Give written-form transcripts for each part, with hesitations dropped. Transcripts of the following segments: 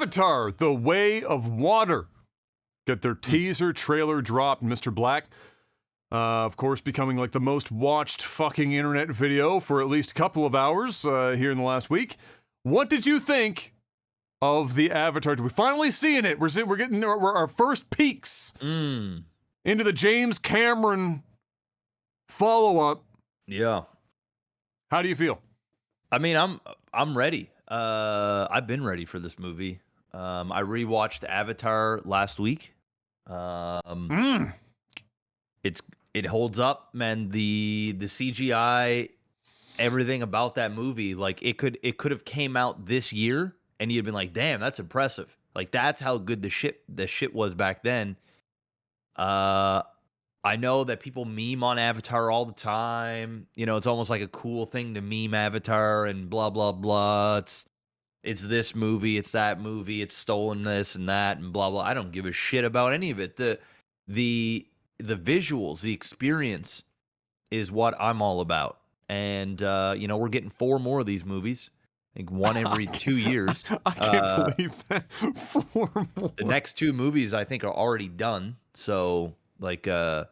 Avatar: The Way of Water get their teaser trailer dropped. Mr. Black, of course, becoming like the most watched fucking internet video for at least a couple of hours here in the last week. What did you think of the Avatar? We're finally seeing it. We're getting our first peeks into the James Cameron follow-up. Yeah. How do you feel? I mean, I'm ready. I've been ready for this movie. I rewatched Avatar last week. It holds up, man. The CGI, everything about that movie, like it could have came out this year and you'd been like, damn, that's impressive. Like that's how good the shit was back then. I know that people meme on Avatar all the time. You know, it's almost like a cool thing to meme Avatar and blah blah blah. It's this movie, it's that movie, it's stolen this and that and blah blah. I don't give a shit about any of it. The visuals, the experience is what I'm all about. And you know, we're getting 4 more of these movies. I think one every 2 years. I can't believe that. 4 more. The next 2 movies I think are already done. So like it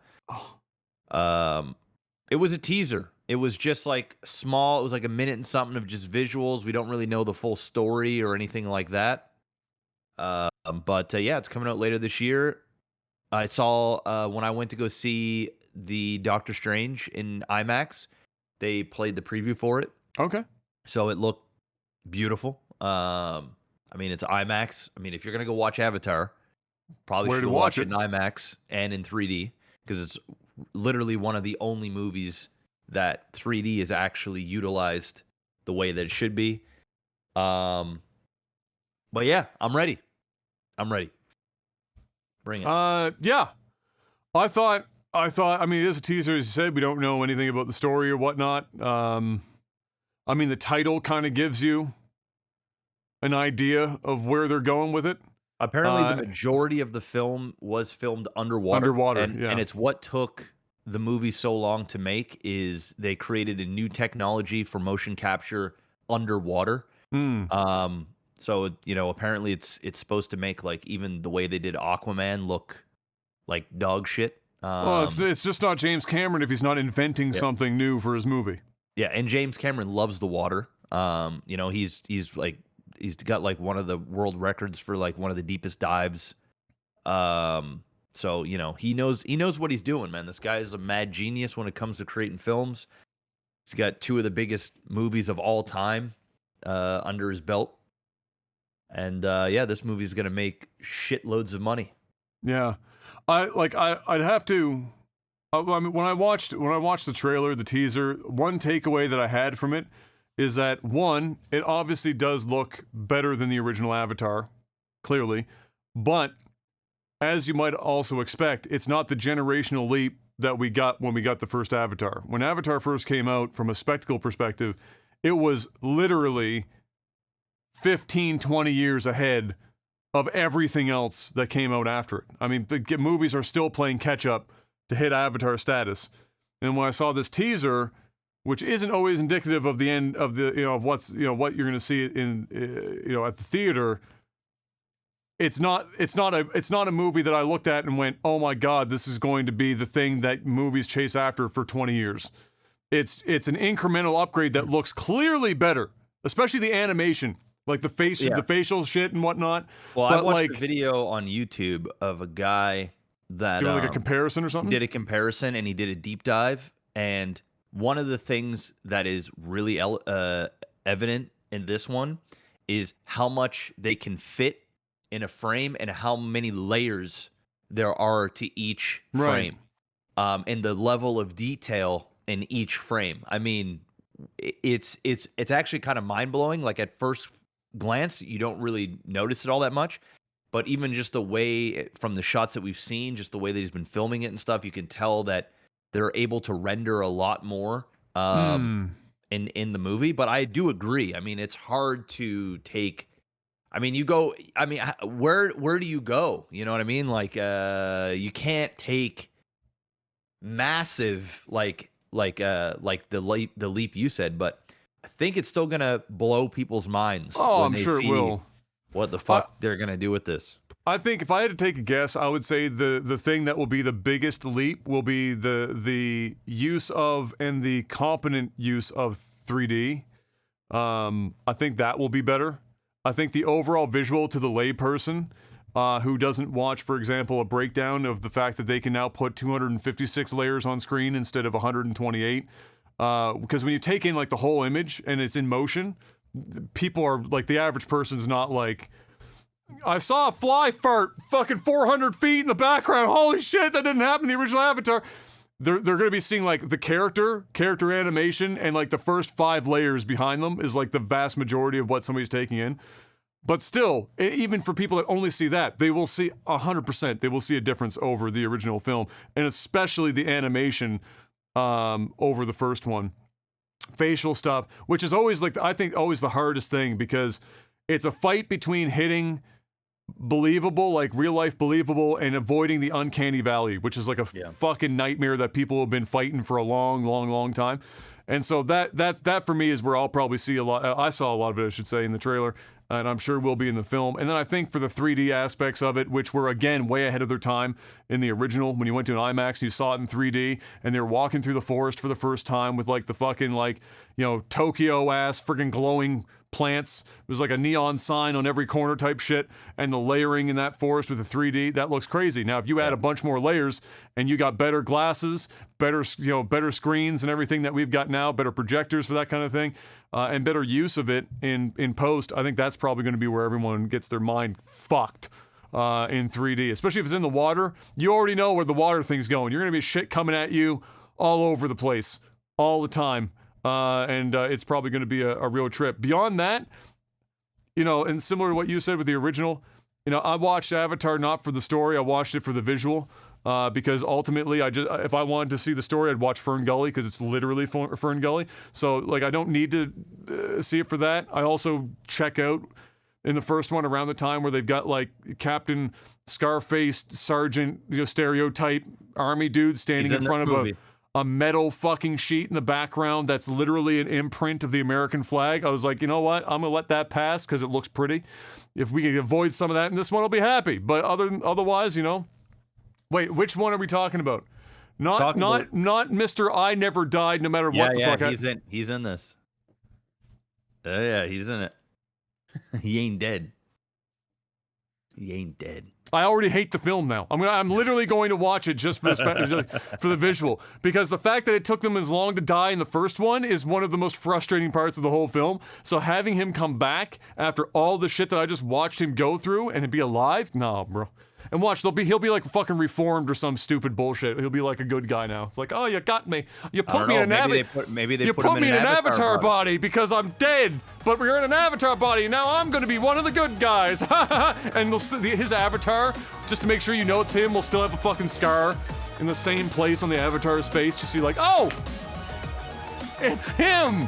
was a teaser. It was just like small. It was like a minute and something of just visuals. We don't really know the full story or anything like that. But yeah, it's coming out later this year. I saw when I went to go see the Doctor Strange in IMAX, they played the preview for it. Okay. So it looked beautiful. I mean, it's IMAX. I mean, if you're going to go watch Avatar, probably should watch it in IMAX and in 3D because it's literally one of the only movies that 3D is actually utilized the way that it should be. But yeah, I'm ready. Bring it. Yeah. I thought, I mean, it is a teaser, as you said. We don't know anything about the story or whatnot. I mean, the title kind of gives you an idea of where they're going with it. Apparently, the majority of the film was filmed underwater. And it's what took the movie so long to make is they created a new technology for motion capture underwater. So, you know, apparently it's supposed to make like even the way they did Aquaman look like dog shit. Well, it's just not James Cameron if he's not inventing something new for his movie. Yeah, and James Cameron loves the water. You know, he's got like one of the world records for like one of the deepest dives. So, you know, he knows what he's doing, man. This guy is a mad genius when it comes to creating films. He's got 2 of the biggest movies of all time under his belt. And yeah, this movie's going to make shitloads of money. Yeah. I'd have to I mean, when I watched the trailer, the teaser, one takeaway that I had from it is that, one, it obviously does look better than the original Avatar, clearly, but as you might also expect, it's not the generational leap that we got when we got the first Avatar. When Avatar first came out, from a spectacle perspective, it was literally 15, 20 years ahead of everything else that came out after it. I mean, the movies are still playing catch up to hit Avatar status. And when I saw this teaser, which isn't always indicative of the end of the, you know, of what's, you know, what you're going to see in, you know, at the theater, it's not a movie that I looked at and went, oh my God, this is going to be the thing that movies chase after for 20 years. It's an incremental upgrade that looks clearly better, especially the animation, like the facial shit and whatnot. Well, I watched a video on YouTube of a guy that doing like a comparison or something. Did a comparison and he did a deep dive, and one of the things that is really evident in this one is how much they can fit in a frame and how many layers there are to each frame, and the level of detail in each frame. I mean, it's actually kind of mind blowing. Like at first glance, you don't really notice it all that much, but even just the way from the shots that we've seen, just the way that he's been filming it and stuff, you can tell that they're able to render a lot more in the movie. But I do agree. I mean, it's hard to take. I mean, you go. I mean, where do you go? You know what I mean? Like, you can't take massive like the leap you said, but I think it's still gonna blow people's minds. Oh, I'm sure it will. what the fuck they're gonna do with this. I think if I had to take a guess, I would say the thing that will be the biggest leap will be the use of and the competent use of 3D. I think that will be better. I think the overall visual to the layperson who doesn't watch, for example, a breakdown of the fact that they can now put 256 layers on screen instead of 128. Because when you take in like the whole image and it's in motion, people are like, the average person's not like, I saw a fly fart fucking 400 feet in the background. Holy shit, that didn't happen in the original Avatar. They're going to be seeing like the character animation, and like the first 5 layers behind them is like the vast majority of what somebody's taking in. But still, even for people that only see that, they will see 100%. They will see a difference over the original film, and especially the animation over the first one. Facial stuff, which is always like, I think always the hardest thing, because it's a fight between hitting believable, like real life believable, and avoiding the uncanny valley, which is like a fucking nightmare that people have been fighting for a long time. And so that for me is where I'll probably see a lot. I saw a lot of it, I should say, in the trailer, and I'm sure will be in the film. And then I think for the 3D aspects of it, which were again way ahead of their time in the original, when you went to an IMAX, you saw it in 3D, and they were walking through the forest for the first time with like the fucking like, you know, Tokyo ass freaking glowing plants. It was like a neon sign on every corner type shit, and the layering in that forest with the 3D, that looks crazy. Now if you add a bunch more layers and you got better glasses, better screens and everything that we've got now, better projectors for that kind of thing, and better use of it in post, I think that's probably going to be where everyone gets their mind fucked in 3D, especially if it's in the water. You already know where the water thing's going. You're going to be shit coming at you all over the place all the time. And it's probably going to be a real trip. Beyond that, you know, and similar to what you said with the original, you know, I watched Avatar not for the story, I watched it for the visual, because ultimately, if I wanted to see the story, I'd watch Fern Gully, because it's literally Fern Gully. So, like, I don't need to see it for that. I also check out in the first one around the time where they've got like Captain Scarface Sergeant, you know, stereotype army dude standing in front of a metal fucking sheet in the background that's literally an imprint of the American flag. I was like, you know what? I'm gonna let that pass because it looks pretty. If we can avoid some of that in this one, I'll be happy. But otherwise, you know. Wait, which one are we talking about? Not Mr. I Never Died, no matter what the fuck. He's in this. Yeah, he's in it. He ain't dead. He ain't dead. I already hate the film now. I'm literally going to watch it just for the visual, because the fact that it took them as long to die in the first one is one of the most frustrating parts of the whole film. So having him come back after all the shit that I just watched him go through and be alive, nah, bro. And watch, he'll be like fucking reformed or some stupid bullshit. He'll be like a good guy now. It's like, oh, you got me. You put me in an avatar. You put me in an avatar body because I'm dead. But we're in an avatar body. Now I'm going to be one of the good guys. And his avatar, just to make sure you know it's him, will still have a fucking scar in the same place on the avatar's face. Just so you're like, oh, it's him.